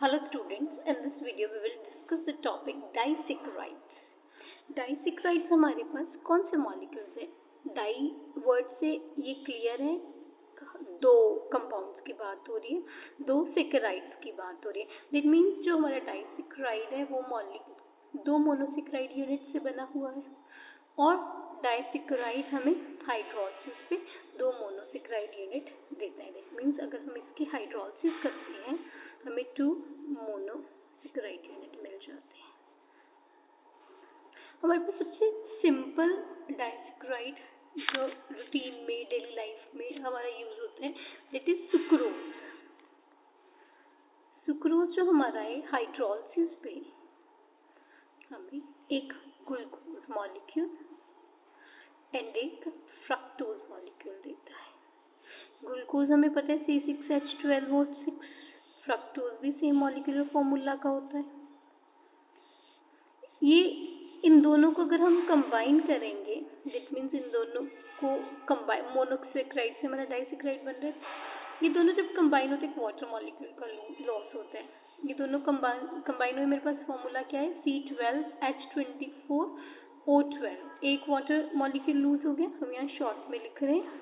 Hello students, in this video we will discuss the topic disaccharides. Disaccharides हमारे पास कौन से molecules है? Die word से ये क्लियर है, दो कंपाउंड्स की बात हो रही है, दो सेकेराइड्स की बात हो रही है. दैट मीन्स जो हमारा डाइसेक्राइड है वो दो मोनोसेक्राइड यूनिट से बना हुआ है और डाइसेक्राइड हमें हाइड्रोलिसिस पे दो मोनोसेक्राइड यूनिट देता है. दैट मीन्स अगर हम इसकी हाइड्रोलिसिस करते हैं हमें 2 मोनोसेक्राइड यूनिट मिल जाते हैं. हमारे पास सबसे सिंपल डाइसेक्राइड जो रूटीन में डेली लाइफ में हमारा यूज होता है दैट इज सुक्रोज. सुक्रोज जो हमारा है हाइड्रोलिसिस पे हमें एक ग्लूकोज मॉलिक्यूल एंड एक फ्रक्टोज मॉलिक्यूल देता है. ग्लूकोज हमें पता है C6H12O6, फ्रक्टोज भी सेम मॉलिक्यूलर फॉर्मूला का होता है. ये इन दोनों को अगर हम कंबाइन करेंगे दैट मीन्स इन दोनों को कंबाइन मोनोसेक्राइड से हमारा डाइसेक्राइड बन रहा है. ये दोनों जब कंबाइन होते हैं वाटर मॉलिक्यूल का लॉस होता है. ये दोनों कंबाइन हुए मेरे पास फॉर्मूला क्या है C12H24O12. एक वाटर मॉलिक्यूल लूज हो गया, हम यहाँ शॉर्ट में लिख रहे हैं.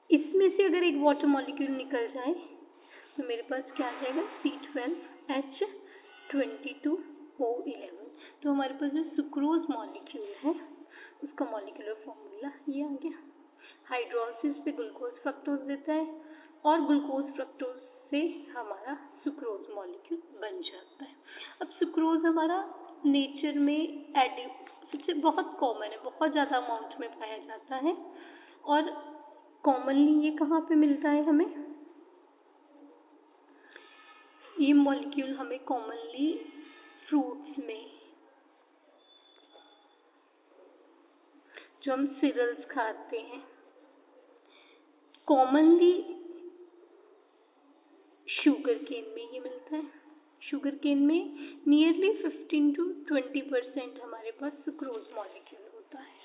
इसमें से अगर एक वाटर मॉलिक्यूल निकल जाए तो मेरे पास क्या आ जाएगा C12H22O11. तो हमारे पास जो सुक्रोज मॉलिक्यूल है उसका मॉलिक्यूलर फॉर्मूला ये आ गया. हाइड्रोलिसिस पे ग्लूकोज फ्रक्टोज देता है और ग्लूकोज फ्रक्टोज से हमारा सुक्रोज मॉलिक्यूल बन जाता है. अब सुक्रोज हमारा नेचर में सबसे बहुत कॉमन है, बहुत ज़्यादा अमाउंट में पाया जाता है और कॉमनली ये कहाँ पे मिलता है हमें? ये मॉलिक्यूल हमें कॉमनली फ्रूट्स में, जो हम सीरियल्स खाते हैं, कॉमनली शुगर केन में ये मिलता है. शुगर केन में नियरली 15 to 20% हमारे पास सुक्रोज मॉलिक्यूल होता है.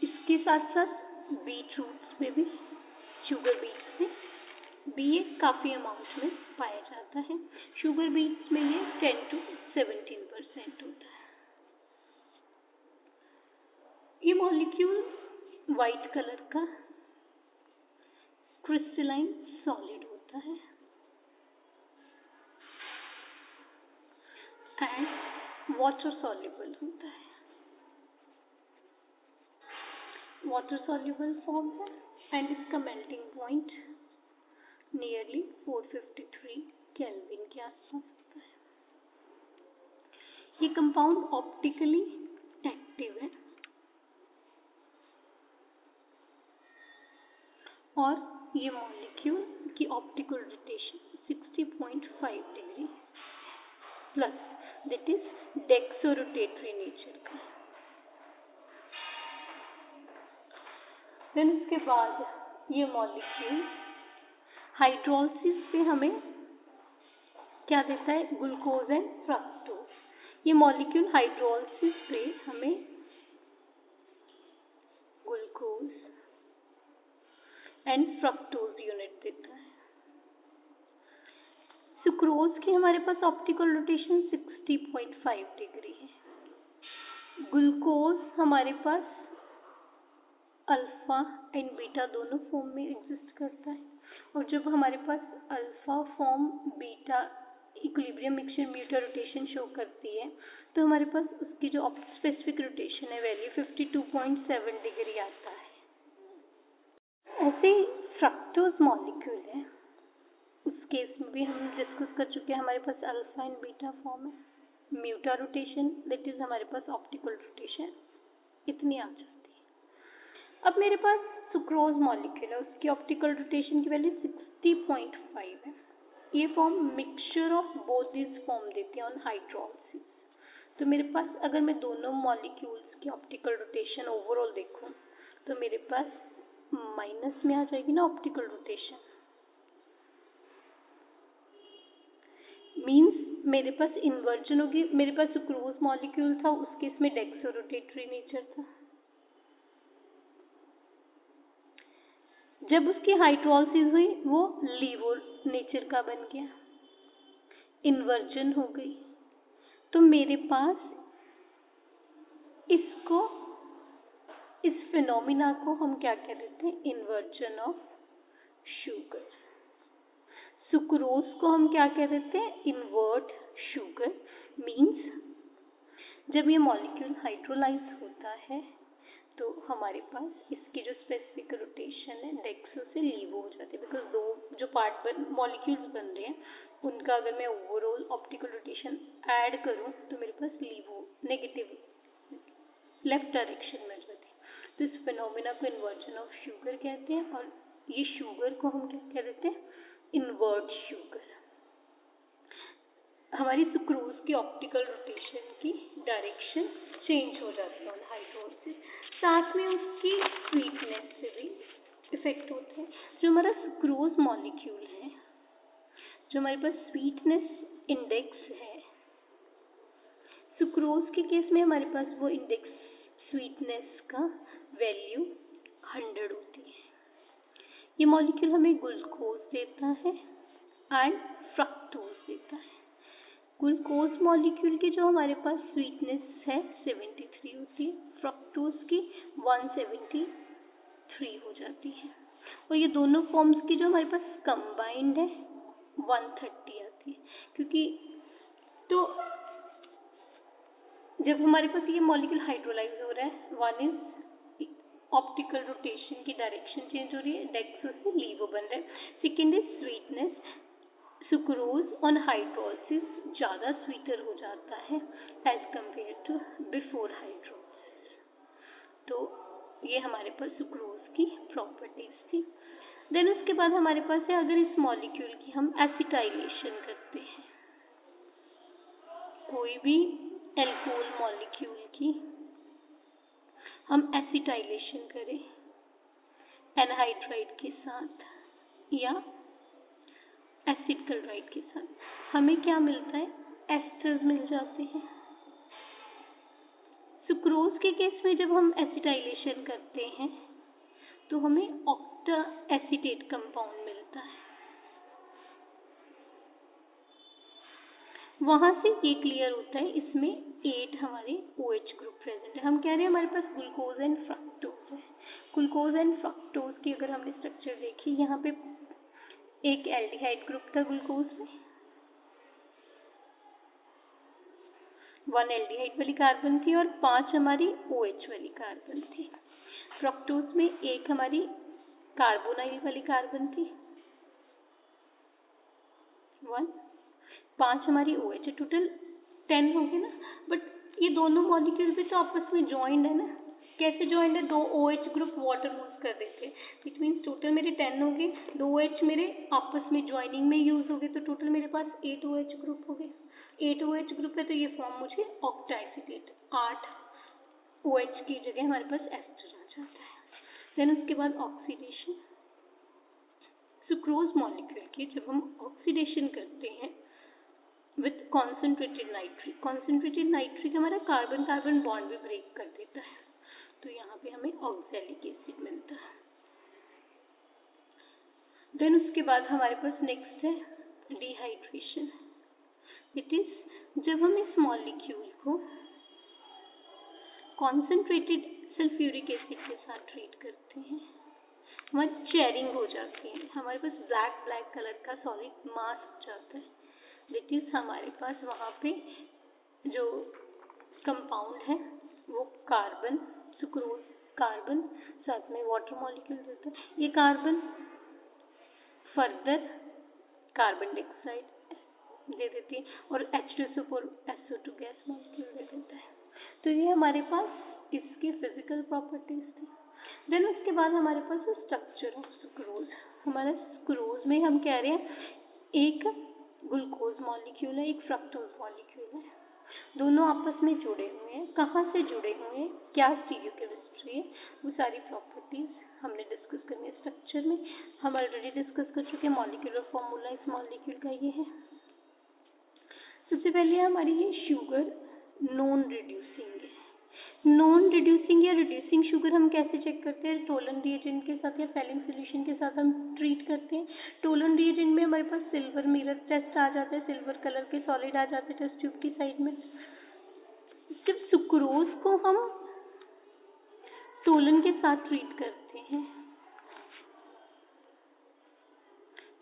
इसके साथ साथ बीट रूट्स में भी, शुगर बीट्स में भी ये काफ़ी अमाउंट में पाया जाता है. शुगर बीट्स में ये 10 to 17% होता है. ये मॉलिक्यूल वाइट कलर का क्रिस्टलाइन सॉलिड होता है एंड वाटर सॉल्युबल होता है. वाटर सॉल्युबल फॉर्म है एंड इसका मेल्टिंग पॉइंट नियरली 453 केल्विन के आसपास होता है. ये कंपाउंड ऑप्टिकली एक्टिव है और ये मॉलिक्यूल की optical rotation 60.5 degree plus that is dextrorotatory nature का. देन उसके बाद ये मॉलिक्यूल हाइड्रोलिसिस पे हमें क्या देता है? Glucose and fructose. ये मॉलिक्यूल हाइड्रोलिसिस पे हमें ग्लूकोज एंड फ्रक्टोज यूनिट देता है. सुक्रोज की हमारे पास ऑप्टिकल रोटेशन 60.5 डिग्री है. ग्लूकोज हमारे पास अल्फा एंड बीटा दोनों फॉर्म में एग्जिस्ट करता है और जब हमारे पास alpha form beta equilibrium mixture mutarotation show करती है तो हमारे पास उसकी जो स्पेसिफिक रोटेशन है वैल्यू 52.7 डिग्री आता है. ऐसे ही फ्रक्टोज मॉलिक्यूल है, उस केस में भी हम डिस्कस कर चुके हैं. हमारे पास अल्फा एंड बीटा फॉर्म है, म्यूटा रोटेशन दैट इज हमारे पास ऑप्टिकल रोटेशन इतनी आ जाती है. अब मेरे पास सुक्रोज मॉलिक्यूल है, उसकी ऑप्टिकल रोटेशन की वैल्यू 60.5 है. ये form mixture of both this form देते हैं ऑन हाइड्रोलिसिस. तो मेरे पास अगर मैं दोनों मॉलिक्यूल्स की ऑप्टिकल रोटेशन ओवरऑल देखूं तो मेरे पास माइनस में आ जाएगी ना ऑप्टिकल रोटेशन. मीन्स मेरे पास इन्वर्जन होगी. मेरे पास सुक्रोज मॉलिक्यूल था, उसके इसमें डेक्सोरोटेटरी नेचर था. जब उसकी हाइड्रोलिसिस हुई वो बन गया, इन्वर्जन हो गई। तो मेरे पास इसको, इस फिनोमिना को हम क्या कह देते हैं, इन्वर्जन ऑफ शुगर। सुक्रोज को हम क्या कह देते हैं, इन्वर्ट शुगर। मीन्स जब ये मॉलिक्यूल हाइड्रोलाइज होता है तो हमारे पास इसकी जो स्पेसिफिक रोटेशन है डेक्सो से लीवो हो जाती है, बिकॉज दो जो पार्ट मॉलिक्यूल्स बन रहे हैं उनका अगर मैं ओवरऑल ऑप्टिकल रोटेशन ऐड करूं तो मेरे पास लीवो नेगेटिव लेफ्ट डायरेक्शन में जाती है। तो इस फिनोमिना को इन्वर्जन ऑफ शुगर कहते हैं, और ये शुगर को हम क्या कह देते हैं, इन्वर्ट शुगर। हमारी सुक्रोज की ऑप्टिकल रोटेशन की डायरेक्शन चेंज हो जाती है ऑन हाइड्रोलिसिस, साथ में उसकी स्वीटनेस से भी इफेक्ट होता है। जो हमारा सुक्रोज मॉलिक्यूल है, जो हमारे पास स्वीटनेस इंडेक्स है, सुक्रोज के केस में हमारे पास वो इंडेक्स स्वीटनेस का वैल्यू 100 होती है। ये मॉलिक्यूल हमें ग्लूकोज देता है एंड फ्रक्टोज देता है। ग्लूकोज मॉलिक्यूल की जो हमारे पास स्वीटनेस है 73 होती है, फ्रक्टोज की 173 हो जाती है, और ये दोनों फॉर्म्स की जो हमारे पास कंबाइंड है 130 आती है। क्योंकि तो जब हमारे पास ये मॉलिक्यूल हाइड्रोलाइज हो रहा है, वन इज ऑप्टिकल रोटेशन की डायरेक्शन चेंज हो रही है, डेक्सो से लीवो बन रहा है। Second is sweetness, sucrose on hydrolysis ज़्यादा स्वीटर हो जाता है as compare to before hydrolysis. तो ये हमारे पास सुक्रोज की प्रॉपर्टीज थी। देन उसके बाद हमारे पास है, अगर इस मॉलिक्यूल की हम एसिटाइलेशन करते हैं, कोई भी एल्कोहल मॉलिक्यूल की हम एसिटाइलेशन करें एनहाइड्राइड के साथ या एसिड क्लोराइड के साथ, हमें क्या मिलता है, एस्टर्स मिल जाते हैं। सुक्रोज के केस में जब हम एसिटाइलेशन करते हैं तो हमें ऑक्टा एसीटेट कंपाउंड मिलता है। वहां से ये क्लियर होता है, इसमें 8 हमारे OH ग्रुप प्रेजेंट है। हम कह रहे हैं हमारे पास ग्लूकोज एंड फ्रक्टोज है। ग्लूकोज एंड फ्रक्टोज की अगर हमने स्ट्रक्चर देखी, यहाँ पे एक एल्डिहाइड ग्रुप था ग्लूकोज में, 1 एल्डिहाइड वाली कार्बन थी और 5 हमारी OH वाली कार्बन थी। फ्रक्टोज में एक हमारी कार्बोनाइल वाली कार्बन थी 1, 5 हमारी OH है, टोटल 10 हो गए ना। बट ये दोनों मॉलिक्यूल भी तो आपस में ज्वाइंट है ना। कैसे ज्वाइंट है, 2 OH ग्रुप वाटर यूज कर देते हैं, विच मीन्स टोटल मेरे 10 हो गए, 2 OH मेरे आपस में ज्वाइनिंग में यूज हो गए, तो टोटल मेरे पास 8 OH ग्रुप हो गए। 8 OH ग्रुप है तो ये फॉर्म मुझे ऑक्टा एसीटेट, 8 OH की जगह हमारे पास एस्टर आ जाता है। देन उसके बाद ऑक्सीडेशन, सुक्रोज मॉलिक्यूल की जब हम ऑक्सीडेशन करते हैं विथ कॉन्सेंट्रेटेड नाइट्रिक हमारा कार्बन कार्बन बॉन्ड भी ब्रेक कर देता है, तो यहाँ पे हमें ऑक्सैलिक एसिड मिलता है। देन उसके बाद हमारे पास नेक्स्ट है डिहाइड्रेशन। इट इज जब हम इस मॉलिक्यूल को कॉन्सेंट्रेटेड सल्फ्यूरिक एसिड के साथ ट्रीट करते हैं, हमारी चेयरिंग हो जाती है, हमारे पास ब्लैक कलर का सॉलिड मास हो जाता है। दैट इज हमारे पास वहाँ पे जो कंपाउंड है वो कार्बन, सुक्रोज कार्बन, साथ में वाटर मॉलिक्यूल देता है। ये कार्बन फर्दर कार्बन डाइऑक्साइड दे देती है और H2SO4 SO2 गैस मॉलिक्यूल दे देता है। तो ये हमारे पास इसकी फिजिकल प्रॉपर्टीज थी। देन उसके बाद हमारे पास स्ट्रक्चर ऑफ सुक्रोज। हमारा सुक्रोज में हम कह रहे हैं एक ग्लूकोज मॉलिक्यूल है, एक फ्रक्टोज मॉलिक्यूल है, दोनों आपस में जुड़े हुए हैं। कहाँ से जुड़े हुए हैं, क्या स्टीरियोकेमिस्ट्री है, वो सारी प्रॉपर्टीज हमने डिस्कस करनी है स्ट्रक्चर में। हम ऑलरेडी डिस्कस कर चुके हैं, मॉलिक्यूलर फॉर्मूला इस मॉलिक्यूल का ये है। सबसे पहले हमारी ये शुगर नॉन रिड्यूसिंग है, नॉन रिड्यूसिंग या रिड्यूसिंग शुगर हम कैसे चेक करते हैं? टोलन रिएजेंट के साथ या फेलिंग सोल्यूशन के साथ हम ट्रीट करते हैं। टोलन रिएजेंट में हमारे पास सिल्वर मिरर टेस्ट आ जाता है, सिल्वर कलर के सॉलिड आ जाते हैं टेस्ट ट्यूब की साइड में। जब सुक्रोज को हम टोलन के साथ ट्रीट करते हैं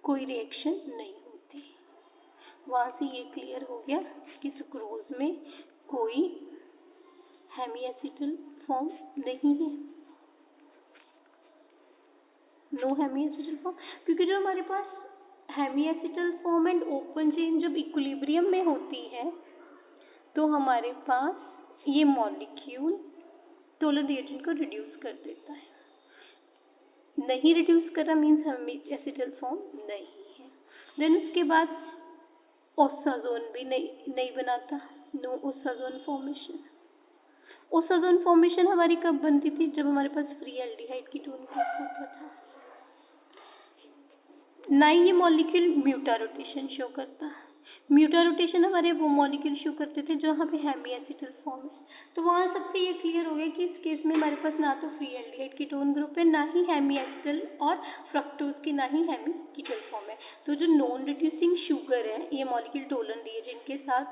कोई रिएक्शन नहीं होती। वहां से ये क्लियर हो गया कि सुक्रोज में कोई हेमीएसिटल फॉर्म नहीं है, नो हेमीएसिटल फॉर्म, क्योंकि जो हमारे पास हेमीएसिटल फॉर्म एंड ओपन चेन जब इक्विलिब्रियम में होती है तो हमारे पास ये मॉलिक्यूल टोलन रिएजेंट को रिड्यूस कर देता है। नहीं रिड्यूस करा मीन्स हेमीएसिटल फॉर्म नहीं है। देन उसके बाद ओसाजोन भी नहीं बनाता, no osazone formation. Osazone formation हमारी कब बनती थी? जब हमारे पास फ्री एल्डिहाइड कीटोन ग्रुप होता था। ना ये मॉलिक्यूल म्यूटा रोटेशन शो करता। म्यूटा रोटेशन हमारे वो मॉलिक्यूल शो करते थे जहाँ पे हेमीएसिटल फॉर्म है। तो वहाँ सबसे ये क्लियर हो गया कि इस केस में हमारे पास ना तो फ्री एल्डिहाइड कीटोन ग्रुप है, ना ही हेमीएसिटल और फ्रक्टोज की ना ही हेमी कीटोन फॉर्म है। तो जो नॉन रिड्यूसिंग शुगर है ये मॉलिक्यूल टोलन रिएजेंट के साथ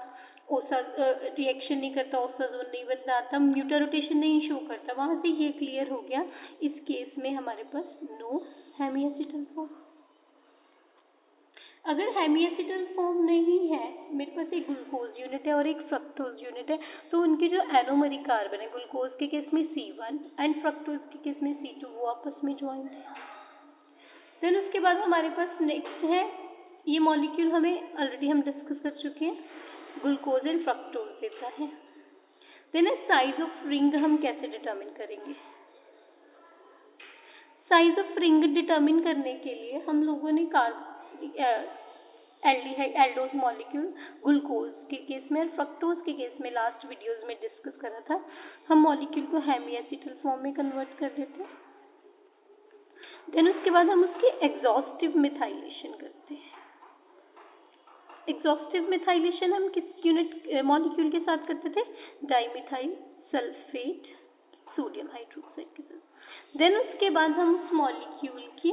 रिएक्शन नहीं करता, ओसाजोन नहीं बनाता, म्यूटा रोटेशन नहीं शो करता। वहाँ से ये क्लियर हो गया इस केस में हमारे पास नो हेमीएसिटल फॉर्म। अगर हेमीएसिटल फॉर्म नहीं है, मेरे पास एक ग्लूकोज यूनिट है और एक फ्रक्टोज यूनिट है, तो उनके जो एनोमरी कार्बन है ग्लूकोज के केस में C1 एंड फ्रक्टोज के केस में C2 वो आपस में ज्वाइंट है। देन उसके बाद हमारे पास नेक्स्ट है, ये मॉलिक्यूल हमें ऑलरेडी हम डिस्कस कर चुके हैं, ग्लूकोज एंड फ्रक्टोज देता है। देन साइज ऑफ रिंग हम कैसे डिटरमिन करेंगे? साइज ऑफ रिंग डिटरमिन करने के लिए हम लोगों ने एल्डोज मॉलिक्यूल ग्लूकोज के केस में और फ्रक्टोज के केस में लास्ट वीडियोस में डिस्कस करा था। हम मॉलिक्यूल को हेमीएसिटल फॉर्म में कन्वर्ट कर देते हैं। देन उसके बाद हम उसके एग्जॉस्टिव मिथाइलेशन करते हैं। एग्जॉस्टिव मिथाइलेशन हम किस यूनिट मॉलिक्यूल के साथ करते थे? डाइमिथाइल सल्फेट सोडियम हाइड्रोक्साइड के साथ। देन उसके बाद हम उस मॉलिक्यूल की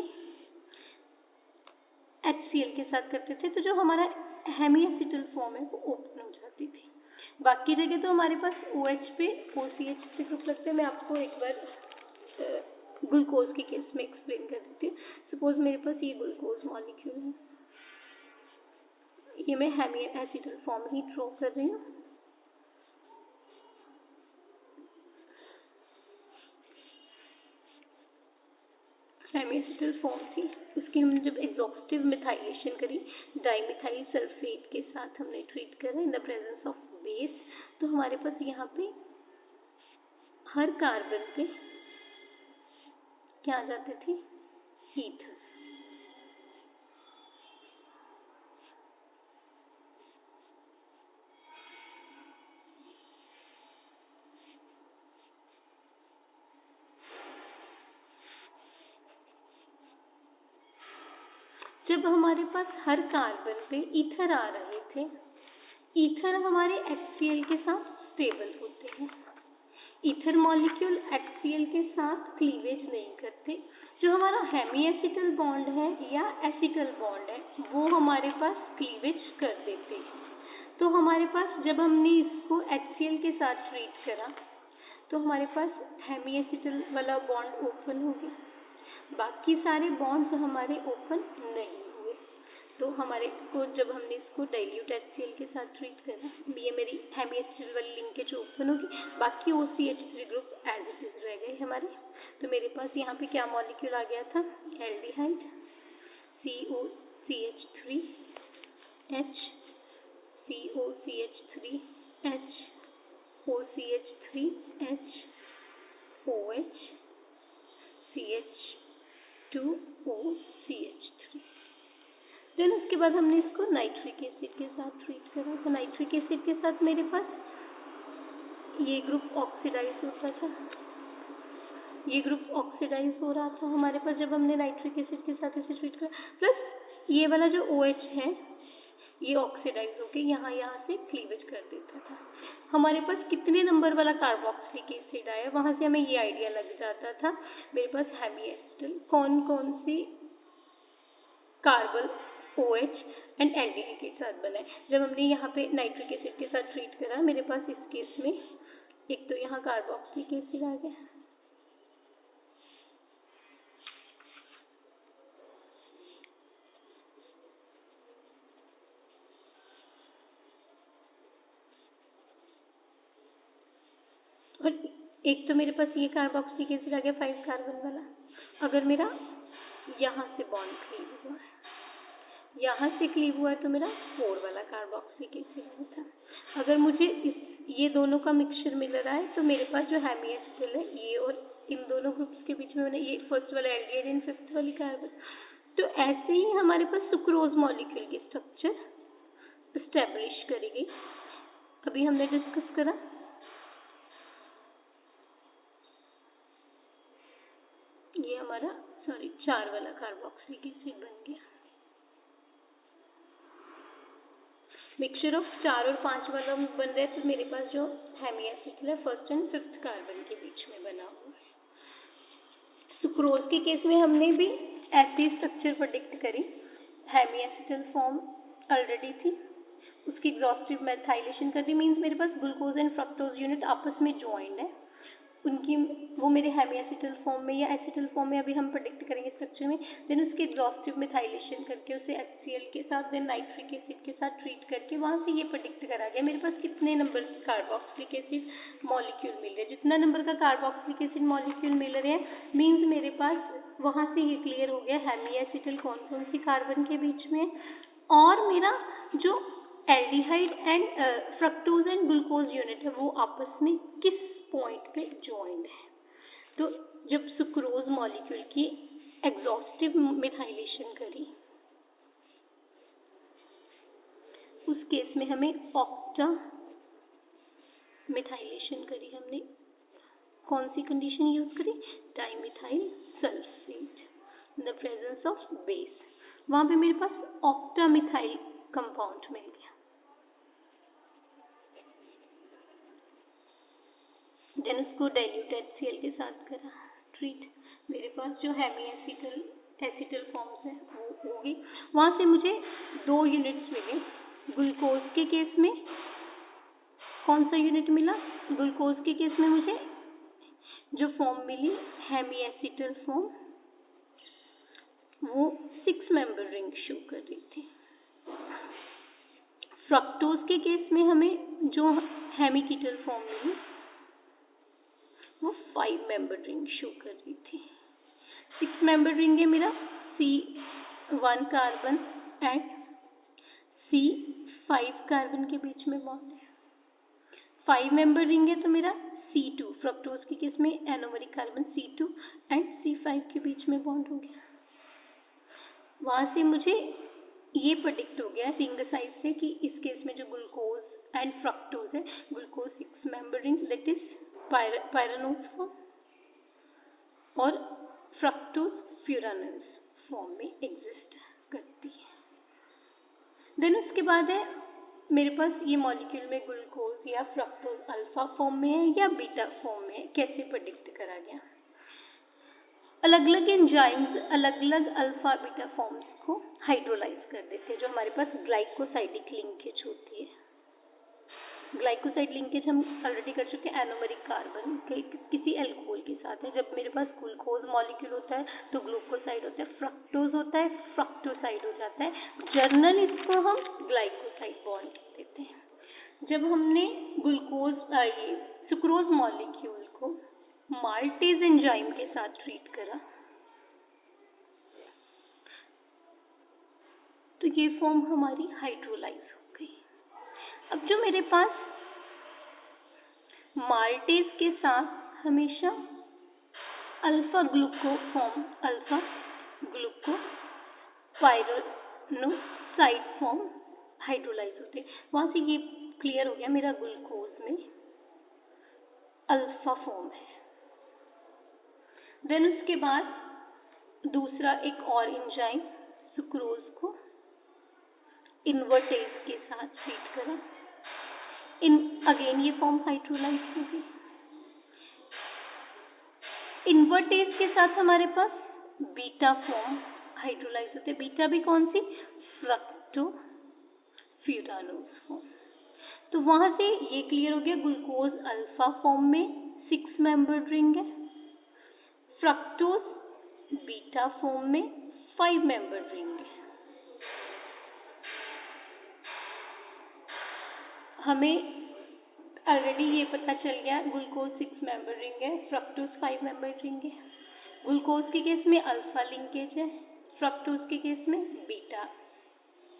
HCl के साथ करते थे, तो जो हमारा हेमीएसिटल फॉर्म है वो ओपन हो जाती थी। बाकी जगह तो हमारे पास OH पे OCH से ग्रुप लगते हैं। मैं आपको एक बार ग्लूकोज के केस में एक्सप्लेन कर देती हूँ। सपोज मेरे पास ये ग्लूकोज मॉलिक्यूल है, ये मैं हेमीएसिटल फॉर्म ही ड्रॉ कर रही हूँ। हेमीएसिटल फॉर्म थी, उसकी हम जब एग्जॉस्टिव मिथाइलेशन करी डाइमिथाइल सल्फेट के साथ हमने ट्रीट करा in the presence of base, तो हमारे पास यहाँ पे हर कार्बन पे क्या आ जाते थे? ईथर। जब हमारे पास हर कार्बन पे ईथर आ रहे थे, ईथर हमारे HCl के साथ स्टेबल होते हैं। ईथर मॉलिक्यूल HCl के साथ क्लीवेज नहीं करते। जो हमारा हेमीएसिटल बॉन्ड है या एसिटल बॉन्ड है वो हमारे पास क्लीवेज कर देते हैं। तो हमारे पास जब हमने इसको HCl के साथ ट्रीट करा तो हमारे पास हेमीएसिटल वाला बॉन्ड ओपन हो गया, बाकी सारे बॉन्ड्स हमारे ओपन नहीं हुए। तो हमारे को जब हमने इसको डाइल्यूट HCl के साथ ट्रीट करा, ये मेरी हेमीएसिटल वाली लिंकेज ओपन होगी, बाकी OCH3 group as it is रह गए हमारे। तो मेरे पास यहाँ पे क्या मॉलिक्यूल आ गया था? Aldehyde COCH3H COCH3H OCH3H OH CH2OCH3। Then उसके बाद हमने इसको नाइट्रिक एसिड के साथ ट्रीट करा। तो नाइट्रिक एसिड के साथ मेरे पास ये ग्रुप ऑक्सीडाइज होता था, ये ग्रुप ऑक्सीडाइज हो रहा था हमारे पास जब हमने नाइट्रिक एसिड के साथ इसे ट्रीट करा, प्लस ये वाला जो OH है ये ऑक्सीडाइज होके यहाँ से क्लीवेज कर देता था। हमारे पास कितने नंबर वाला कार्बोक्सिलिक एसिड आया, वहाँ से हमें ये आइडिया लग जाता था मेरे पास हेमी एसिटल कौन कौन सी कार्बन OH एंड एल्डिहाइड के साथ बना है। जब हमने यहाँ पे नाइट्रिक एसिड के साथ ट्रीट करा, मेरे पास इस केस में एक तो यहाँ कार्बोक्सिलिक एसिड आ गया, और एक तो मेरे पास ये कार्बोक्सिलिक एसिड आ गया 5 कार्बन वाला। अगर मेरा यहाँ से बॉन्ड क्लीव हुआ है, यहाँ से क्लीव हुआ है, तो मेरा 4 वाला कार्बोक्सिलिक एसिड था। अगर मुझे ये दोनों का मिक्सचर मिल रहा है, तो मेरे पास जो हेमी एसिटल है ये और इन दोनों ग्रुप्स के बीच में मैंने ये फर्स्ट वाला एल्डिहाइड एंड फिफ्थ वाली कार्बन, तो ऐसे ही हमारे पास सुक्रोज मॉलिक्यूल की स्ट्रक्चर स्टेब्लिश करेगी। अभी हमने डिस्कस करा ये हमारा 4 वाला कार्बोक्सिलिक एसिड बन गया। मिक्सचर ऑफ 4 और 5 वाला बन रहा है, तो मेरे पास जो हेमी एसिटल है फर्स्ट एंड फिफ्थ कार्बन के बीच में बना हुआ है। सुक्रोज के केस में हमने भी ऐसी स्ट्रक्चर प्रेडिक्ट करी। हेमी एसिटल फॉर्म ऑलरेडी थी, उसकी एग्जॉस्टिव मेथाइलेशन कर दी, मीन्स मेरे पास ग्लूकोज एंड फ्रक्टोज यूनिट आपस में ज्वाइंड है, उनकी वो मेरे हेमी एसिटल फॉर्म में या एसिटल फॉर्म में अभी हम प्रेडिक्ट करेंगे स्ट्रक्चर में। देन उसके एग्जॉस्टिव मेथाइलेशन करके उसे HCl के साथ देन नाइट्रिक एसिड के साथ ट्रीट करके वहाँ से ये प्रेडिक्ट करा गया मेरे पास कितने नंबर के कार्बोक्सिलिक एसिड मॉलिक्यूल मिल रहे हैं। जितना नंबर का कार्बोक्सिलिक एसिड मॉलिक्यूल मिल रहे हैं मीन्स मेरे पास वहाँ से ये क्लियर हो गया हेमी एसिटल कौन कौन सी कार्बन के बीच में, और मेरा जो aldehyde and fructose and glucose unit है वो आपस में किस पॉइंट पे ज्वाइंड है। तो जब सुक्रोज मॉलिक्यूल की एग्जॉस्टिव मिथाइलेशन करी, उस केस में हमें ऑक्टा मिथाइलेशन करी, हमने कौन सी कंडीशन यूज करी, dimethyl sulphate in the presence of base, वहां पे मेरे पास ऑक्टा मिथाइल कंपाउंड मिल गया। देन उसको डाइल्यूट HCl के साथ करा ट्रीट, मेरे पास जो हेमी एसिटल फॉर्म्स है वो होगी। वहां से मुझे 2 यूनिट्स मिले। ग्लूकोज के केस में कौन सा यूनिट मिला, ग्लूकोज के केस में मुझे जो फॉर्म मिली हेमी एसिटल फॉर्म, वो 6 मेंबर रिंग शो कर रही थी। फ्रक्टोज के केस में हमें जो हेमी कीटल फॉर्म मिली वो 5 मेंबर रिंग शो कर रही थी। 6 मेंबर रिंग है मेरा C1 carbon and C5 carbon के बीच में बॉन्ड है। 5 मेंबर रिंग है तो मेरा C2 फ्रक्टोज के केस में anomeric carbon C2 and C5 के बीच में बॉन्ड हो गया। वहां से मुझे ये प्रेडिक्ट हो गया रिंग साइज से कि इस केस में जो ग्लूकोज एंड फ्रक्टोज है, glucose 6 member ring that is pyranose form और फ्रक्टोज फ्यूरानोज फॉर्म में एग्जिस्ट करती है। देन उसके बाद है मेरे पास ये मॉलिक्यूल में ग्लूकोज या फ्रक्टोज अल्फा फॉर्म में है या बीटा फॉर्म में है, कैसे प्रेडिक्ट करा गया। अलग अलग एंजाइम्स अलग अलग अल्फा बीटा फॉर्म्स को हाइड्रोलाइज कर देते हैं। जो हमारे पास ग्लाइकोसाइडिक लिंकेज होती है, ग्लाइकोसाइड लिंकेज हम ऑलरेडी कर चुके हैं एनोमरिक कार्बन के किसी अल्कोहल के साथ है। जब मेरे पास ग्लूकोज मॉलिक्यूल होता है तो ग्लूकोसाइड होता है, फ्रक्टोज होता है, फ्रक्टोसाइड हो जाता है, जर्नल इसको हम ग्लाइकोसाइड बॉन्ड देते हैं। जब हमने ये सुक्रोज मॉलिक्यूल को माल्टेज एंजाइम के साथ ट्रीट करा तो ये फॉर्म हमारी हाइड्रोलाइज हो गई। अब जो मेरे पास माल्टेज के साथ हमेशा alpha ग्लूको form, alpha ग्लूको पायरानोसाइड form hydrolyse होते, वहां से ये क्लियर हो गया मेरा ग्लूकोज में अल्फा फॉर्म है। देन उसके बाद दूसरा एक और एंजाइम सुक्रोज को इन्वर्टेज के साथ ट्रीट करा, इन अगेन ये फॉर्म हाइड्रोलाइज होगी। इन्वर्टेज के साथ हमारे पास बीटा फॉर्म हाइड्रोलाइज होते हैं। बीटा भी कौन सी? फ्रक्टोफ्यूरानोज फॉर्म। तो वहां से ये क्लियर हो गया, ग्लूकोज अल्फा फॉर्म में 6 मेंबर्ड रिंग है, फ्रक्टोज बीटा फॉर्म में 5 मेंबर्ड रिंग है। हमें ऑलरेडी ये पता चल गया, ग्लूकोज 6 मेंबर रिंग है, फ्रक्टोज 5 मेंबर रिंग है। ग्लूकोज के केस में अल्फा लिंकेज है, फ्रक्टोज के केस में बीटा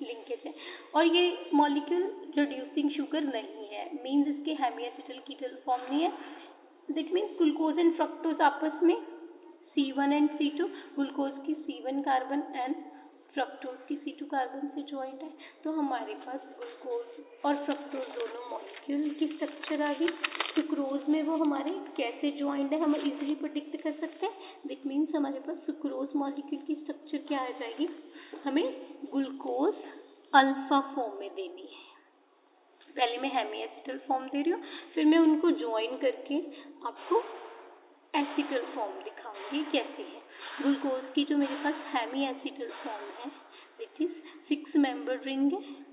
लिंकेज है। और ये मॉलिक्यूल रिड्यूसिंग शुगर नहीं है, मींस इसके हेमी एसिटिल कीटल फॉर्म नहीं है। That means glucose and fructose आपस में C1 एंड C2, ग्लूकोज की C1 कार्बन एंड फ्रक्टोज की C2 कार्बन से ज्वाइंट है। तो हमारे पास ग्लूकोज और फ्रक्टोज दोनों मॉलिक्यूल की स्ट्रक्चर आ गई। सुक्रोज में वो हमारे कैसे ज्वाइंट है हम इजीली प्रेडिक्ट कर सकते हैं। दैट मीन्स हमारे पास सुक्रोज मॉलिक्यूल की स्ट्रक्चर क्या आ जाएगी, हमें ग्लूकोज अल्फा फॉर्म में देनी है। पहले मैं हेमी एसिटल फॉर्म दे रही हूँ, फिर मैं उनको ज्वाइन करके आपको एसिटल फॉर्म दिखाऊंगी कैसे है। ग्लूकोज की जो मेरे पास हेमी एसिटल फॉर्म है, विच इज 6 मेंबर रिंग है।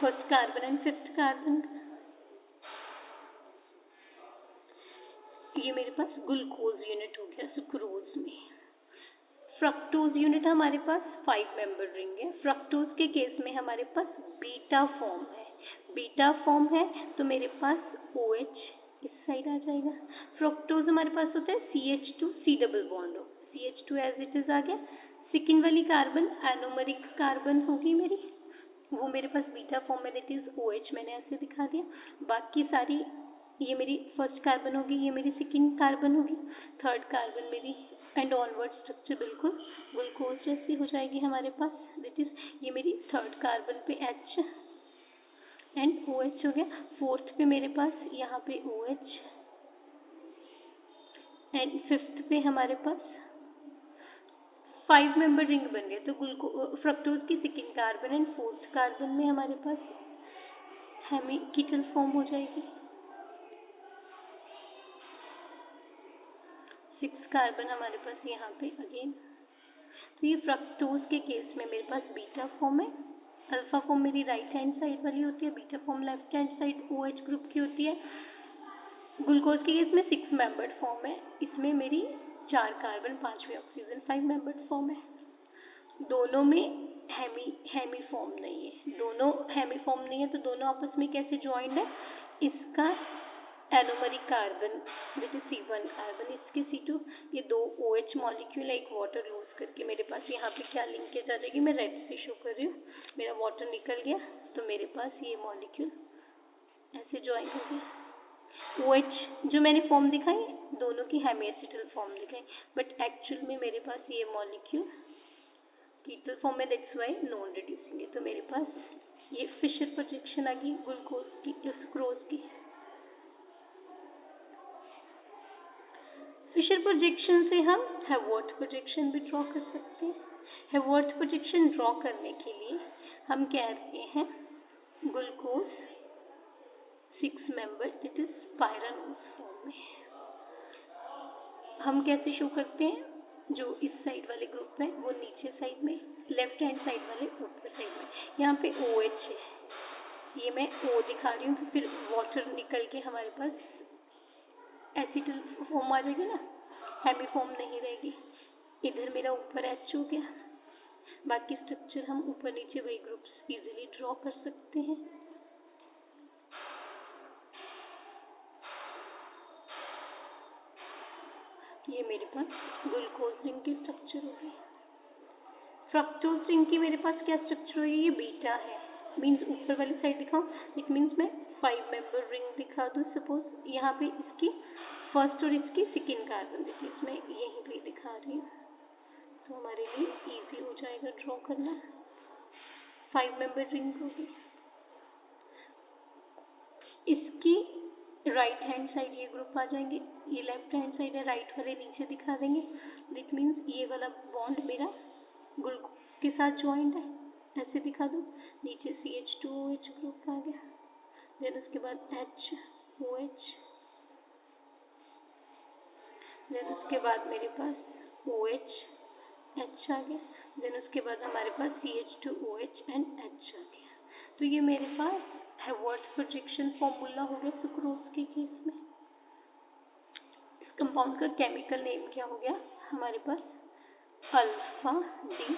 First carbon and fifth carbon, ये मेरे पास ग्लूकोज यूनिट हो गया सुक्रोज में। फ्रक्टोज यूनिट हमारे पास 5 मेंबर रिंग है। फ्रक्टोज के केस में हमारे पास बीटा फॉर्म है। बीटा फॉर्म है तो मेरे पास OH इस साइड आ जाएगा। फ्रक्टोज हमारे पास होता है CH2 C डबल बॉन्ड हो, CH2 एज इट इज आ गया। सेकेंड वाली कार्बन एनोमरिक कार्बन होगी मेरी, वो मेरे पास बीटा फॉर्म में, दैट इज OH मैंने ऐसे दिखा दिया। बाकी सारी ये मेरी फर्स्ट कार्बन होगी, ये मेरी सेकेंड कार्बन होगी, थर्ड कार्बन मेरी एंड ऑनवर्ड स्ट्रक्चर बिल्कुल ग्लूकोज जैसी हो जाएगी हमारे पास। दैट इज ये मेरी थर्ड कार्बन पे H एंड OH हो गया। फोर्थ पे मेरे पास यहाँ पे OH एंड फिफ्थ पे हमारे पास 5 मेंबर रिंग बन गए। तो फ्रक्टोज की second carbon and fourth carbon में हमारे पास हेमी कीटल फॉर्म हो जाएगी। 6 कार्बन हमारे पास यहाँ पे अगेन। तो ये फ्रक्टोज के केस में मेरे पास बीटा फॉर्म है। अल्फा फॉर्म मेरी राइट हैंड साइड वाली होती है, beta form left hand side OH group की होती है। ग्लूकोज के केस में 6 मेंबर्ड फॉर्म है, इसमें मेरी 4 कार्बन 5 ऑक्सीजन 5 मेंबर्ड फॉर्म है। दोनों में हेमी फॉर्म नहीं है, दोनों हेमी फॉर्म नहीं है तो दोनों आपस में कैसे ज्वाइंट है, इसका anomeric carbon which is C1 carbon, इसके C2, ये दो OH मॉलिक्यूल एक वाटर लूज करके मेरे पास यहाँ पे क्या लिंकेज आ जाएगी, मैं रेड से शो कर रही हूँ। मेरा वाटर निकल गया तो मेरे पास ये मॉलिक्यूल ऐसे ज्वाइन हो गया। OH जो मैंने फॉर्म दिखाई दोनों की हेमी एसिटल फॉर्म दिखाई, बट एक्चुअल में मेरे पास ये मॉलिक्यूल कीटल फॉर्म में, दैट्स व्हाई नॉन रिड्यूसिंग है। तो मेरे पास ये फिशर प्रोजेक्शन आ गई ग्लूकोज की, सुक्रोज की। फिशर प्रोजेक्शन से हम हेवर्ट प्रोजेक्शन भी ड्रॉ कर सकते हैं। हेवर्ट प्रोजेक्शन ड्रॉ करने के लिए हम कहते हैं glucose 6 member it is pyranose form में। हम कैसे शो करते हैं, जो इस साइड वाले ग्रुप में वो नीचे साइड में, लेफ्ट हैंड साइड वाले ऊपर साइड में। यहाँ पे OH है, ये मैं O दिखा रही हूँ, तो फिर वाटर निकल के हमारे पास एसिटल फॉर्म आ जाएगी ना, हेमी फॉर्म नहीं रहेगी। इधर मेरा ऊपर H हो गया, बाकी स्ट्रक्चर हम ऊपर नीचे वही ग्रुप्स इजीली ड्रॉ कर सकते हैं। ये मेरे पास ग्लूकोज रिंग की स्ट्रक्चर होगी। फ्रक्टोज रिंग की मेरे पास क्या स्ट्रक्चर होगी, ये बीटा है, मीन्स ऊपर वाली साइड दिखाऊं, इट मीन्स मैं 5 मेंबर रिंग दिखा दूँ। सपोज यहाँ पे इसकी फर्स्ट और इसकी सेकेंड कार्बन देखिए, इसमें यहीं पे दिखा रही हूँ तो हमारे लिए इजी हो जाएगा ड्रॉ करना। 5 मेंबर रिंग होगी, इसकी राइट हैंड साइड ये ग्रुप आ जाएंगे, ये लेफ्ट हैंड साइड है, राइट वाले नीचे दिखा देंगे। दैट मीन्स ये वाला बॉन्ड मेरा ग्लूकोज के साथ ज्वाइंट है, ऐसे दिखा दो। नीचे CH2OH ग्रुप आ गया, देन उसके बाद HOH, देन उसके बाद मेरे पास OH H आ गया, देन उसके बाद हमारे पास CH2OH एंड H आ गया। तो ये मेरे पास हैवर्थ प्रोजेक्शन फॉर्मूला हो गया सुक्रोज के केस में। इस कंपाउंड का केमिकल नेम क्या हो गया हमारे पास? Alpha D.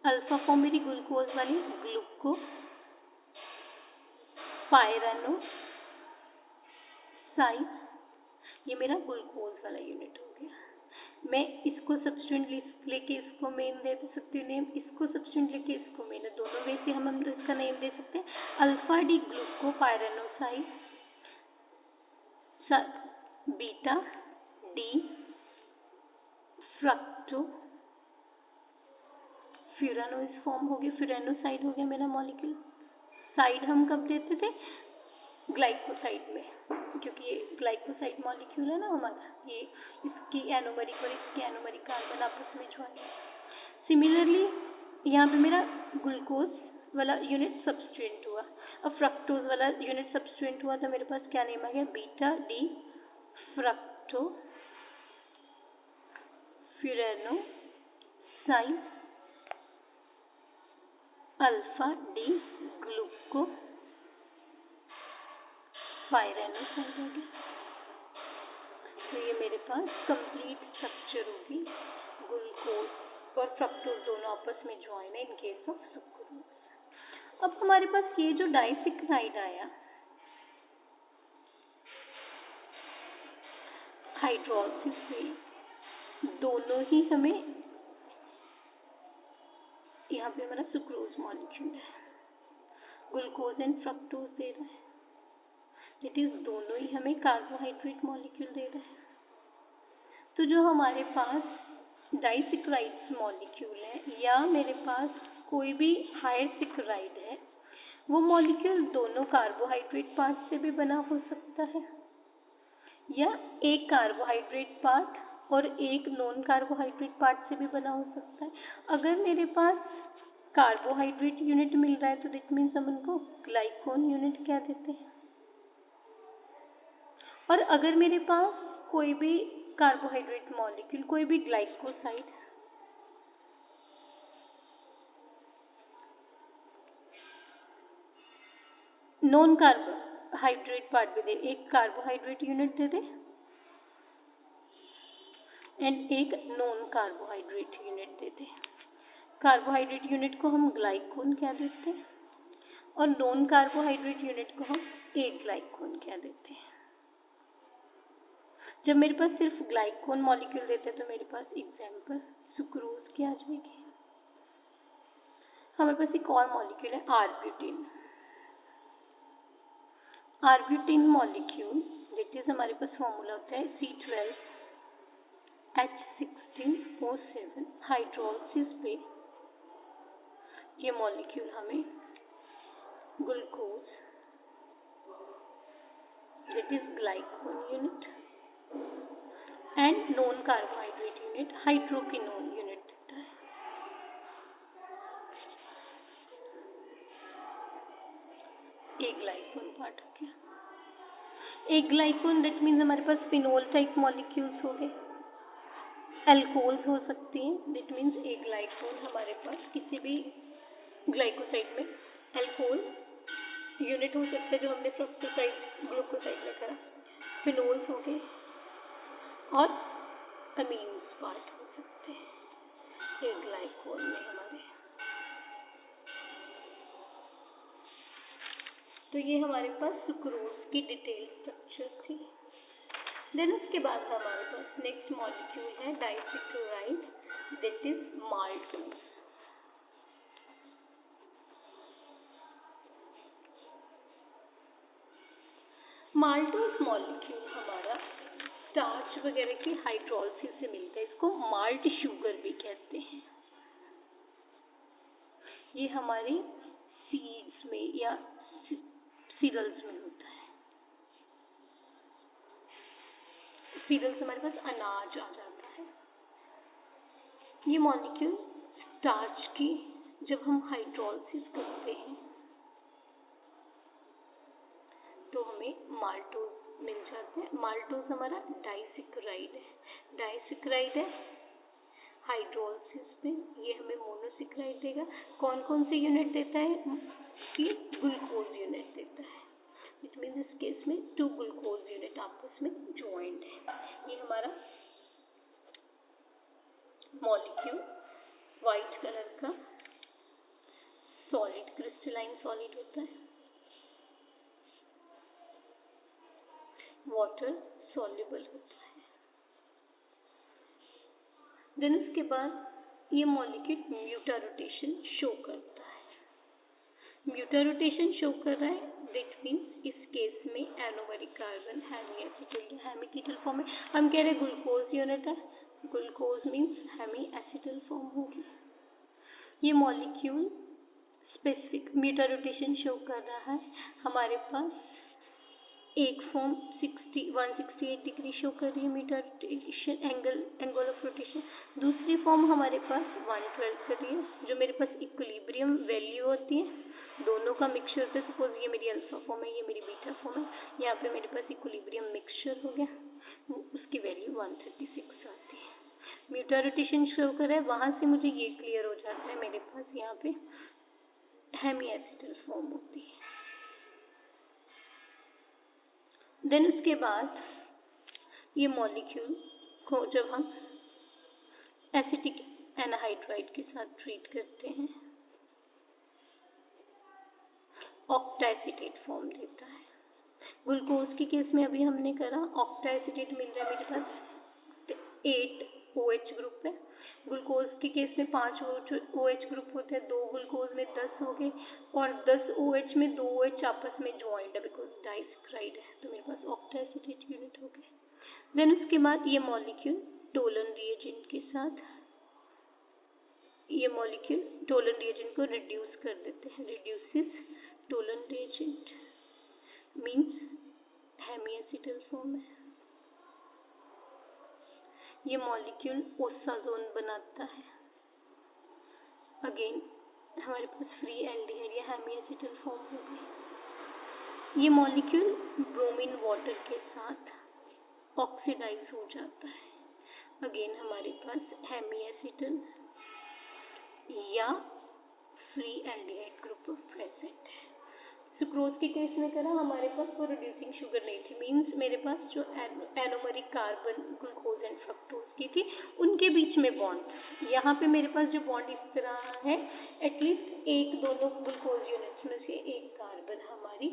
अल्फा फॉर्म मेरी ग्लूकोज वाली, ग्लूको पायरानो साइड, ये मेरा ग्लूकोज वाला यूनिट हो गया। मैं इसको सब्स्टिट्यूएंट लेके इसको मेन दे सकती हूँ नेम, इसको सब्स्टिट्यूएंट लेके इसको मेन, दोनों वे से हम इसका नेम दे सकते हैं। Alpha D ग्लूको पायरानोसाइड, beta D fructo फ्यूरानोइस form हो गया, फ्यूरानोसाइड हो गया मेरा मॉलिक्यूल। साइड हम कब देते थे? ग्लाइकोसाइड में, क्योंकि ये ग्लाइकोसाइड मॉलिक्यूल है ना हमारा, ये इसकी एनोमरिक और इसकी एनोमरिक कार्बन आपस में ज्वाइन है। सिमिलरली यहाँ पे मेरा ग्लूकोज वाला यूनिट सब्स्टिट्यूएंट हुआ, अब फ्रक्टोज वाला यूनिट सब्स्टिट्यूएंट हुआ, तो मेरे पास क्या नेम आ गया? Beta D fructofuranoside alpha D glucopyranoside हो गया। तो ये मेरे पास कंप्लीट स्ट्रक्चर होगी, ग्लूकोज और फ्रक्टोज दोनों आपस में ज्वाइन है इन केस ऑफ सुक्रोज। अब हमारे पास ये जो डाइसेक्राइड आया, हाइड्रोलिसिस से दोनों ही हमें, यहाँ पे हमारा सुक्रोज मॉलिक्यूल है, ग्लूकोज एंड फ्रक्टोज दे रहा है, इट इज दोनों ही हमें कार्बोहाइड्रेट मॉलिक्यूल दे रहा है। तो जो हमारे पास डाइसेक्राइड्स मॉलिक्यूल है या मेरे पास कोई भी हायर सेक्राइड है, वो मॉलिक्यूल दोनों कार्बोहाइड्रेट पार्ट से भी बना हो सकता है या एक कार्बोहाइड्रेट पार्ट और एक नॉन कार्बोहाइड्रेट पार्ट से भी बना हो सकता है। अगर मेरे पास कार्बोहाइड्रेट यूनिट मिल रहा है तो दैट मीन्स हम उनको ग्लाइकोन यूनिट कह देते हैं, और अगर मेरे पास कोई भी कार्बोहाइड्रेट मॉलिक्यूल, कोई भी ग्लाइकोसाइड, नॉन कार्बोहाइड्रेट पार्ट भी दे, एक carbohydrate unit they they and एक नॉन कार्बोहाइड्रेट यूनिट दे दे, कार्बोहाइड्रेट यूनिट को हम ग्लाइकोन कह देते हैं और नॉन कार्बोहाइड्रेट यूनिट को हम ग्लाइकोन कह देते हैं। जब मेरे पास सिर्फ ग्लाइकोन मॉलिक्यूल देते हैं तो मेरे पास एग्जाम्पल सुक्रोज की आ जाएगी। हमारे पास एक और मॉलिक्यूल है arbutin. Arbutin molecule that is हमारे पास फॉर्मूला होता है C12H16O7। हाइड्रोलिसिस पे ये मॉलिक्यूल हमें glucose that is ग्लाइकोन unit and non carbohydrate unit hydroquinone unit देता है। एक ग्लाइकोन पार्ट हो गया, एक ग्लाइकोन दैट मीन्स हमारे पास फिनोल टाइप मॉलिक्यूल्स हो गए, एल्कोहल्स हो सकती हैं, दैट मीन्स एक ग्लाइकोन हमारे पास किसी भी ग्लाइकोसाइड में एल्कोहल यूनिट हो सकता है, जो हमने फ्रक्टोसाइड ग्लूकोसाइड में करा। फिनोल्स हो गए और अमीन्स पार्ट हो सकते हैं एक ग्लाइकोन में हमारे। तो ये हमारे पास सुक्रोज की डिटेल स्ट्रक्चर थी। देन उसके बाद हमारे पास नेक्स्ट मॉलिक्यूल है disaccharide that is maltose. Maltose molecule हमारा स्टार्च वगैरह की हाइड्रोलिसिस से मिलता है, इसको माल्ट शुगर भी कहते हैं। ये हमारी सीड्स में या सीरियल्स में होता है। सीरियल से हमारे पास अनाज आ जाता है। ये मॉलिक्यूल स्टार्च की जब हम हाइड्रोलिसिस करते हैं तो हमें माल्टोज मिल जाते हैं। माल्टोज हमारा डाइसेक्राइड है, डाइसेक्राइड है हाइड्रोलिसिस पे ये हमें मोनोसेक्राइड देगा। कौन कौन से यूनिट देता है कि ग्लूकोज यूनिट देता है। इट मीन्स इस केस में 2 ग्लूकोज यूनिट आपस में ज्वाइंट है। ये हमारा मॉलिक्यूल वाइट कलर का सॉलिड क्रिस्टलाइन सॉलिड होता है, वाटर सॉल्युबल होता है। देन उसके बाद ये मॉलिक्यूल म्यूटा रोटेशन शो करता है। म्यूटा रोटेशन शो कर रहा है दैट मीन्स इस केस में anomeric carbon hemiacetal hemiketal form में। हम कह रहे ग्लूकोज यूनिट है, glucose means hemiacetal form होगी। ये molecule specific mutarotation show कर रहा है। हमारे पास एक फॉर्म 168 डिग्री शो कर रही है म्यूटा रोटेशन एंगल ऑफ रोटेशन, दूसरी फॉर्म हमारे पास 112 कर रही है। जो मेरे पास इक्विलिब्रियम वैल्यू होती है दोनों का मिक्सचर होता है। सपोज ये मेरी अल्फा फॉर्म है, ये मेरी बीटा फॉर्म है, यहाँ पे मेरे पास इक्विलिब्रियम मिक्सचर हो गया, उसकी वैल्यू 136 आती है। म्यूटा रोटेशन शो कर रहा है, वहां से मुझे ये क्लियर हो जाता है मेरे पास यहाँ पे हेमी एसिटल फॉर्म होती है। देन उसके बाद ये मॉलिक्यूल को जब हम एसिटिक एनहाइड्राइड के साथ ट्रीट करते हैं ऑक्टाएसिटेट फॉर्म देता है। ग्लूकोज के केस में अभी हमने करा ऑक्टाएसिटेट मिल रहा है मेरे पास 8 OH ग्रुप है। ग्लूकोज के केस में 5 OH ग्रुप होते हैं, 2 ग्लूकोज में 10 हो गए और 10 OH में 2 OH आपस में ज्वाइंट है बिकॉज डाइसेक्राइड है, तो मेरे पास ऑक्टाएसिटेट यूनिट हो गए। देन उसके बाद ये मॉलिक्यूल टोलन रिएजेंट के साथ ये मॉलिक्यूल टोलन रिएजेंट को रिड्यूस कर देते हैं। Reduces Tollens reagent means hemiacetal form है। ये मॉलिक्यूल ओसाजोन बनाता है। अगेन हमारे पास फ्री एल्डिहाइड या हेमी एसिटल फॉर्म हो गई। ये मॉलिक्यूल ब्रोमीन वाटर के साथ ऑक्सीडाइज हो जाता है। अगेन हमारे पास हेमी एसिटल या फ्री एल्डिहाइड ग्रुप प्रेजेंट है। सुक्रोज के केस में करा हमारे पास कोई रिड्यूसिंग शुगर नहीं थी, मीन्स मेरे पास जो anomeric carbon glucose and fructose की थी उनके बीच में बॉन्ड। यहाँ पे मेरे पास जो बॉन्ड इस तरह है एटलीस्ट एक दोनों ग्लूकोज यूनिट्स में से एक कार्बन हमारी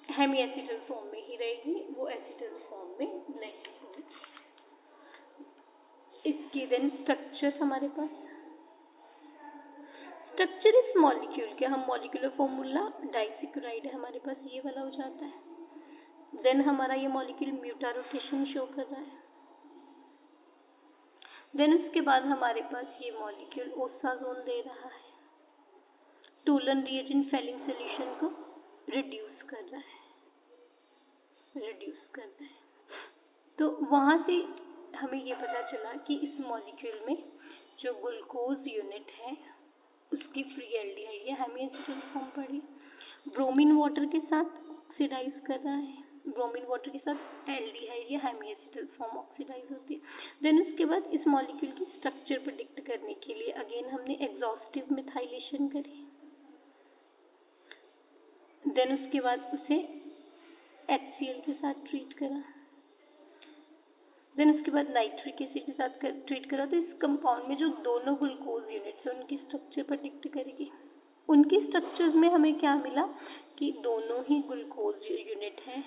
हेमी एसिटल फॉर्म में ही रहेगी, वो एसिटल फॉर्म में नहीं होगी। इसकी देन स्ट्रक्चर हमारे पास स्ट्रक्चर इस मॉलिक्यूल के हम मॉलिक्यूलर फॉर्मूला डाइसेक्राइड है हमारे पास ये वाला हो जाता है। देन हमारा ये मॉलिक्यूल म्यूटा रोटेशन शो कर रहा है। देन उसके बाद हमारे पास ये मॉलिक्यूल ओसाजोन दे रहा है, टोलन रिएजेंट फेलिंग सॉल्यूशन को रिड्यूस कर रहा है, तो वहां से हमें ये पता चला कि इस मॉलिक्यूल में जो ग्लूकोज यूनिट है उसकी फ्री एल्डिहाइड या हेमी एसिटल फॉर्म पड़ी, ब्रोमीन वाटर के साथ ऑक्सीडाइज कर रहा है, ब्रोमीन वाटर के साथ एल्डिहाइड या हेमी एसिटल फॉर्म ऑक्सीडाइज होती है। देन उसके बाद इस मॉलिक्यूल की स्ट्रक्चर प्रेडिक्ट करने के लिए अगेन हमने एग्जॉस्टिव मिथाइलेशन करी। देन उसके बाद उसे HCl के साथ ट्रीट करा। देन उसके बाद नाइट्रिक एसिड के साथ ट्रीट करा, तो इस कंपाउंड में जो दोनों ग्लूकोज यूनिट्स हैं उनकी स्ट्रक्चर प्रेडिक्ट करेगी। उनकी स्ट्रक्चर्स में हमें क्या मिला कि दोनों ही ग्लूकोज यूनिट हैं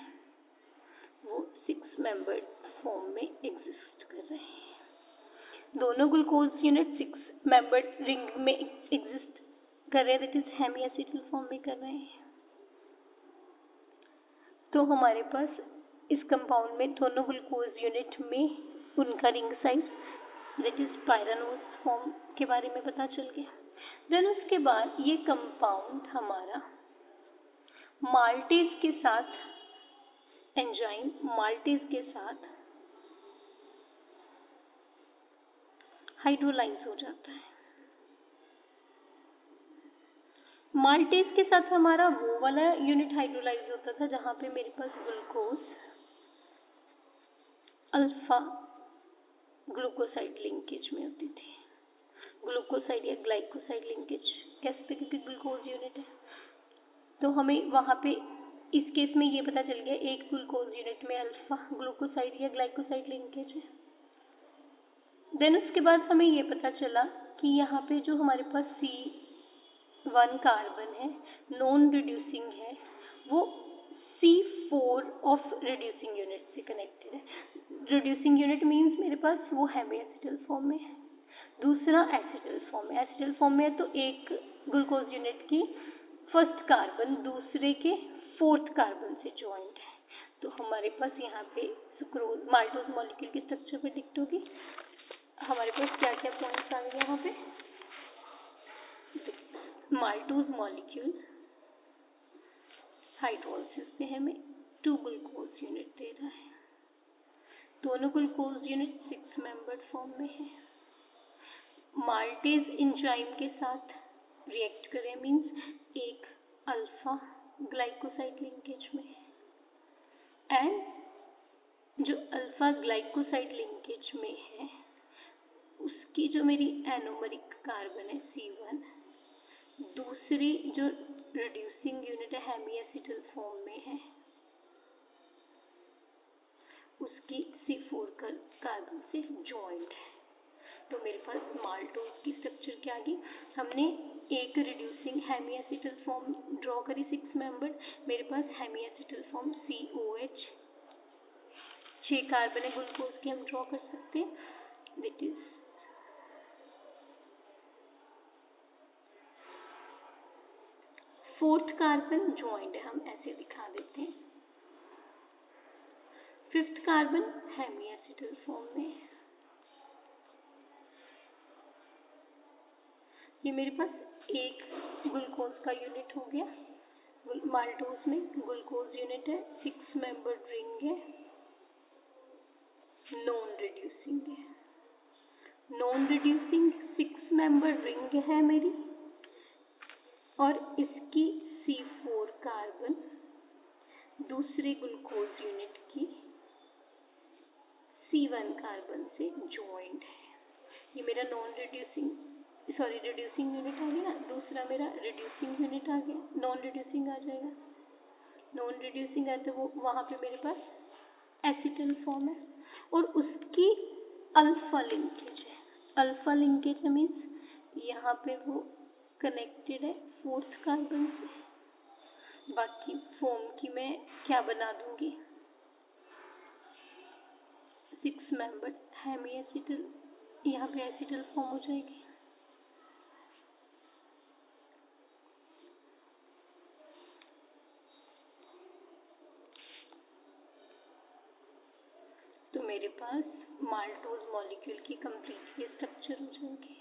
वो 6 मेंबर्ड फॉर्म में एग्जिस्ट कर रहे हैं। दोनों ग्लूकोज यूनिट 6 मेंबर्ड रिंग में एग्जिस्ट कर रहे हैं, that is hemiacetal form में कर रहे हैं। तो हमारे पास इस कंपाउंड में दोनों ग्लूकोज यूनिट में उनका ring size that is pyranose form के बारे में पता चल गया। देन उसके बाद ये कंपाउंड हमारा माल्टेज के साथ एंजाइम माल्टेज के साथ हाइड्रोलाइज हो जाता है। माल्टेज के साथ हमारा वो वाला यूनिट हाइड्रोलाइज होता था जहाँ पे मेरे पास ग्लूकोज अल्फा ग्लूकोसाइड लिंकेज में होती थी। ग्लूकोसाइड या ग्लाइकोसाइड लिंकेज कैसे, क्योंकि ग्लूकोज यूनिट है तो हमें वहाँ पे इस केस में ये पता चल गया एक ग्लूकोज यूनिट में अल्फा ग्लूकोसाइड या ग्लाइकोसाइड लिंकेज है। देन उसके बाद हमें ये पता चला कि यहाँ पे जो हमारे पास C1 कार्बन है नॉन रिड्यूसिंग है, वो C4 ऑफ रिड्यूसिंग यूनिट से कनेक्टेड है। रिड्यूसिंग यूनिट मीन्स मेरे पास वो हेमीएसिटल फॉर्म में है, दूसरा एसिटल फॉर्म में। एसिटल फॉर्म में है तो एक ग्लूकोज यूनिट की फर्स्ट कार्बन दूसरे के फोर्थ कार्बन से ज्वाइंट है। तो हमारे पास यहाँ पे सुक्रोज माल्टोज मॉलिक्यूल की स्ट्रक्चर पे डिक्ट होगी। हमारे पास क्या क्या पॉइंट्स आ गए यहाँ पे। माल्टोज मॉलिक्यूल हाइड्रोलिसिस से हमें 2 ग्लूकोज यूनिट दे रहा है। दोनों ग्लूकोज यूनिट 6 मेंबर्ड फॉर्म में है। माल्टेज एंजाइम के साथ रिएक्ट करें मीन्स एक अल्फा ग्लाइकोसाइड लिंकेज में एंड जो अल्फा ग्लाइकोसाइड लिंकेज में है उसकी जो मेरी एनोमरिक कार्बन है C1, दूसरी जो रिड्यूसिंग यूनिट है हेमीएसिटल फॉर्म में है उसकी C4 कार्बन से ज्वाइंट है। तो मेरे पास माल्टोज की स्ट्रक्चर क्या आ गई। हमने एक रिड्यूसिंग हेमीएसिटल फॉर्म ड्रॉ करी 6 मेंबर। मेरे पास हेमीएसिटल फॉर्म COH 6 कार्बन है ग्लूकोज की हम ड्रॉ कर सकते हैं, that is fourth carbon joint है, हम ऐसे दिखा देते हैं। फिफ्थ कार्बन हेमीएसिटल फॉर्म में है। ये मेरे पास एक ग्लूकोज का यूनिट हो गया। माल्टोज में ग्लूकोज यूनिट है, 6 मेंबर्ड रिंग है, नॉन रिड्यूसिंग है। नॉन रिड्यूसिंग 6 मेंबर्ड रिंग है मेरी और इसकी C4 कार्बन दूसरे ग्लूकोज यूनिट की C1 कार्बन से ज्वाइंट है। ये मेरा नॉन रिड्यूसिंग रिड्यूसिंग यूनिट आ गया ना, दूसरा मेरा रिड्यूसिंग यूनिट आ गया, नॉन रिड्यूसिंग आ जाएगा। नॉन रिड्यूसिंग है तो वो वहाँ पे मेरे पास एसिटल फॉर्म है और उसकी अल्फा लिंकेज है। अल्फा लिंकेज मीन्स यहाँ पे वो कनेक्टेड है फोर्थ कार्बन से। बाकी फॉर्म की मैं क्या बना दूंगी 6 मेंबर हेमीएसिटल, यहाँ पे एसिटल फॉर्म हो जाएगी। तो मेरे पास माल्टोज मॉलिक्यूल की कंप्लीट ये स्ट्रक्चर हो जाएगी।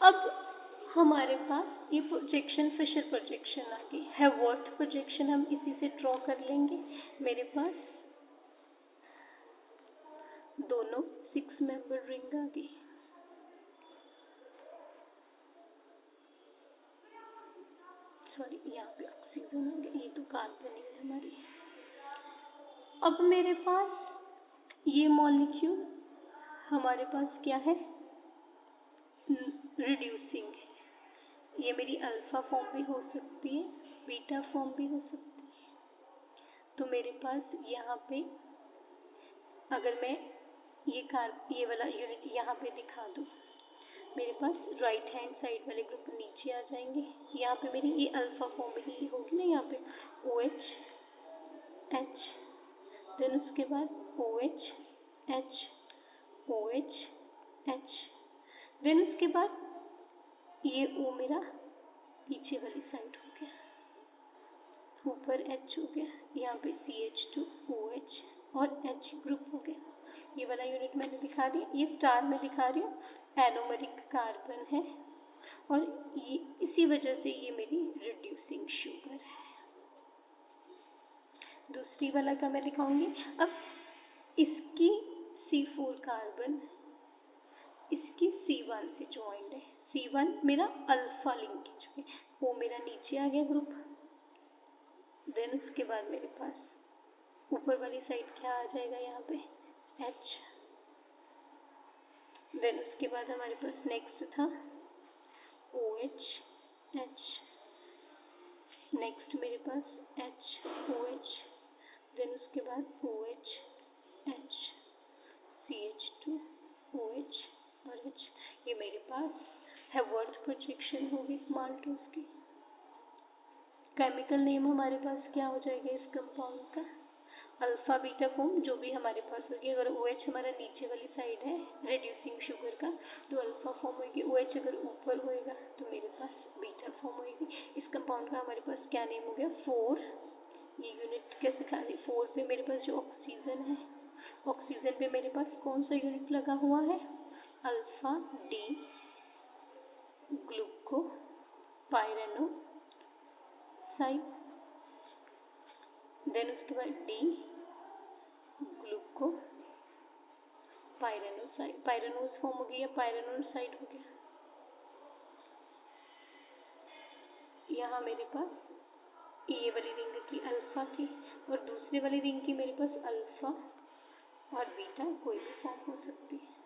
अब हमारे पास ये प्रोजेक्शन फिशर प्रोजेक्शन आ गई है। वर्थ प्रोजेक्शन हम इसी से ड्रॉ कर लेंगे। मेरे पास दोनों 6 मेंबर रिंग आ गई। सॉरी यहाँ पे ऑक्सीजन आ गया, ये तो कार्बन है हमारी। अब मेरे पास ये मॉलिक्यूल हमारे पास क्या है रिड्यूसिंग है। ये मेरी अल्फा फॉर्म भी हो सकती है, बीटा फॉर्म भी हो सकती है। तो मेरे पास यहाँ पे अगर मैं ये वाला यूनिट यहाँ पे दिखा दूँ, मेरे पास राइट हैंड साइड वाले ग्रुप नीचे आ जाएंगे। यहाँ पे मेरी ये अल्फा फॉर्म ही होगी ना, यहाँ पे OH H, देन उसके बाद OH H OH H, then उसके बाद ये O मेरा पीछे वाली साइड हो गया, ऊपर H हो गया, यहाँ पे CH2 OH और H ग्रुप हो गया। ये वाला यूनिट मैंने दिखा दिया, ये स्टार में दिखा रही हूँ, एनोमरिक कार्बन है और ये इसी वजह से ये मेरी रिड्यूसिंग शुगर है। टी वाला का मैं दिखाऊंगी। अब इसकी C4 कार्बन इसकी C1 से ज्वाइंट है। C1 मेरा अल्फा लिंकेज पे, वो मेरा नीचे आ गया ग्रुप। देन उसके बाद मेरे पास ऊपर वाली साइड क्या आ जाएगा यहाँ पे, H। देन उसके बाद हमारे पास नेक्स्ट था OH H, नेक्स्ट मेरे पास HOH, देन उसके बाद OH H CH2 OH और H। ये मेरे पास हैवर्थ प्रोजेक्शन होगी माल्टोस की। केमिकल नेम हमारे पास क्या हो जाएगा इस कंपाउंड का, अल्फा बीटा फॉर्म जो भी हमारे पास होगी। अगर OH हमारा नीचे वाली साइड है रिड्यूसिंग शुगर का तो अल्फा फॉर्म होगी, OH अगर ऊपर होएगा तो मेरे पास बीटा फॉर्म होगी। इस कंपाउंड का हमारे पास क्या नेम हो गया 4। ये यूनिट कैसे खाली 4 पे मेरे पास जो ऑक्सीजन है, ऑक्सीजन पे मेरे पास कौन सा यूनिट लगा हुआ है, अल्फा डी ग्लूको पायरेनो साइड। देन उसके बाद डी ग्लूको पायरेनोसाइड, पायरेनोज फॉर्म हो गई या पायरेनोसाइड हो गया। यहाँ मेरे पास ये वाली रिंग की अल्फा थी और दूसरे वाली रिंग की मेरे पास अल्फा और बीटा कोई भी फॉर्म हो सकती है।